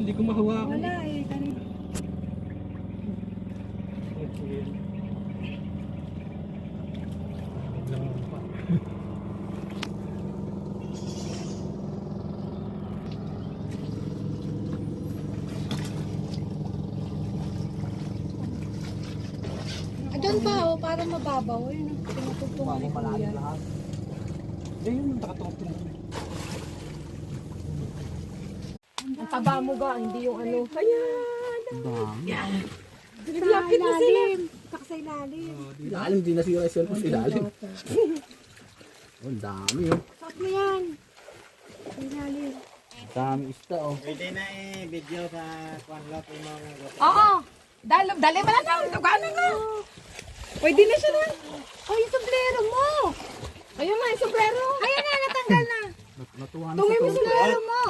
Hindi ko mahawakan. Wala eh. Kanina. Doon pa oh, parang mababaw. Ayun, tinutugtungan ni Kuya. Ayun, nakatungtong. Ang taba mo ga, hindi yung ano. Ayan! Yan. Naglapit na sila. Saka sa ilalim. Ilalim, di nasira yung cellphone. Ilalim. Oh, ang dami oh. Saka mo yan. Sa ilalim. Ang dami isda oh. Pwede na video sa kwanlot yung mga Oo! Dali mo na na. Tugano na. Pwede na siya na. Oh, yung sombrero mo. Ayun na, yung sombrero. Ayan na, natanggal na. Natuwa na Tungin mo sa yung sombrero mo.